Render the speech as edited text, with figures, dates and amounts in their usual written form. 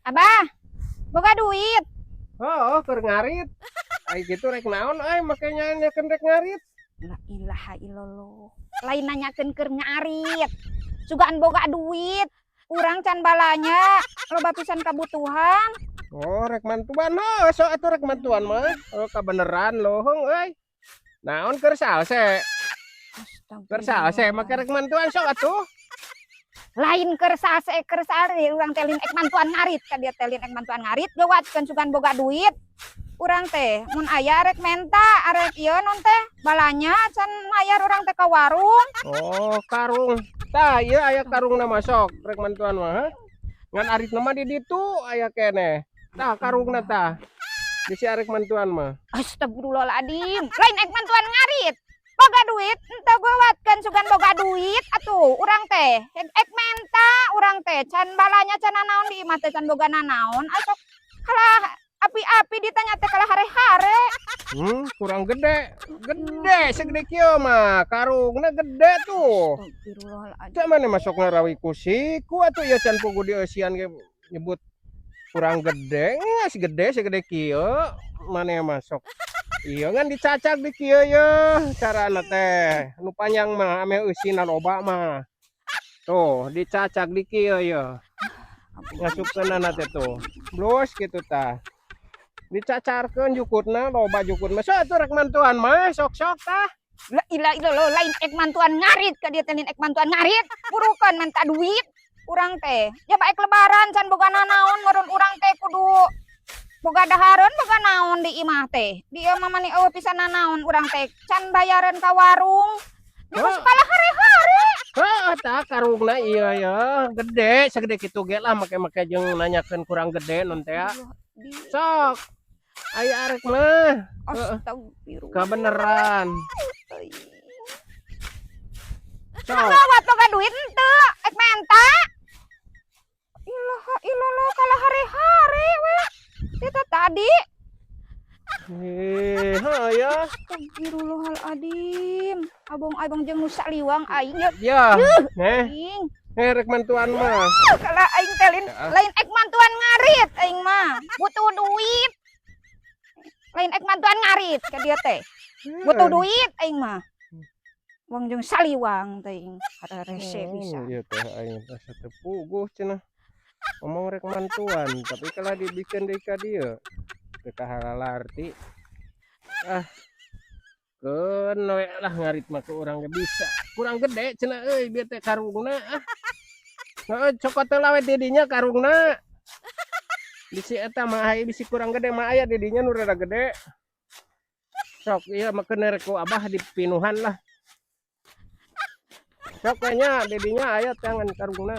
Abah, boga duit. Oh, keur ngarit. Ai gitu rek naon ai makanya nyakeun rek ngarit. La ilaha illallah. Lain nanyakeun keur ngarit. Sugaan boga duit. Urang can balanya loba pisan kabutuhan. Oh, rek mantuan ho, so atuh rek mantuan mah. Oh, kabeneran lohong euy. Naon keur salse? Keur salse make rek mantuan sok atuh. Lain keur sare urang teh lin ek mantuan ngarit ka dia teh lin ek mantuan ngarit geuwatkeun sugan boga duit. Urang teh mun aya rek menta arek ieu non teh balanya can mayar urang teh ka warung. Oh, karung. Tah, ieu aya karungna masok rek mantuan mah. Hah? Ngan aritna mah di ditu aya keneh. Tah karungna tah. Di si arek mantuan mah. Astagfirullahaladzim. Lain ek mantuan ngarit. Boga duit ente geuwatkeun sugan boga duit atuh urang teh ek menta urang teh can balanya can nanaon di imah teh can boga nanaon asok kalah api-api ditanya teh kalah hare-hare. Kurang gede. Gede segede kieu mah. Karungna gede tuh. Astagfirullahaladzim. Cak mana masuk ngarawi kusiku atuh ya can pugu di eusian ge nyebut kurang gede. Geus gede segede kieu. Mana masuk. Iya kan dicacak di kieu ya carana teh. Nu panjang mah ame eusina loba mah. Tuh, dicacak di kieu ya. Ngasupkeunana teh tuh. Blus kitu tah. Dicacarkeun jukutna loba jukut mah. So atuh rek mantuan mah sok-sok tah. La ilaha illallah lain ek mantuan ngarit ka dia teh ek mantuan ngarit burukan minta duit urang teh ya baik lebaran can boga nanaon meureun urang teh kudu boga dahareun boga naon di imah teh dia mah mani eueuh pisan nanaon urang teh can bayareun ka warung geus kalah hare-hare. Heeh tah karungna iya ya gede segede kitu ge lah make-make jeung nanyakeun kurang gede non teh. Sok aya arek mah. Astagfirullah. Kebeneran. Sok. Lawat boga duit henteu ek menta. Ilaha illallah kalah hare-hare we. Itu tadi. Ya. Astagfirullahaladzim. Abang-abang jeung nu saliwang aing Ya. aing. Rek mantuan mah. Kala aing teh lain ek mantuan ngarit aing mah. Butuh duit. Lain ek mantuan ngarit ka dia teh. Butuh duit aing mah. Wong jeung saliwang teh aing ada rese bisa. Iya teh aing rasa teu puguh cenah. Ngomong rek mantuan, tapi kalau dibikin deui ka dieu teu kahalalarti. Keun we lah ngarit mah ke urang ge bisa. Kurang gede cenah euy bieu teh karungna Heeh, cokot teh lawe didinya karungna. Bisi eta mah aya bisi kurang gede mah aya didinya nu rada gede. Sok ieu mah keun rek ku Abah dipinuhan lah. Sok nya didinya aya tangan karungna.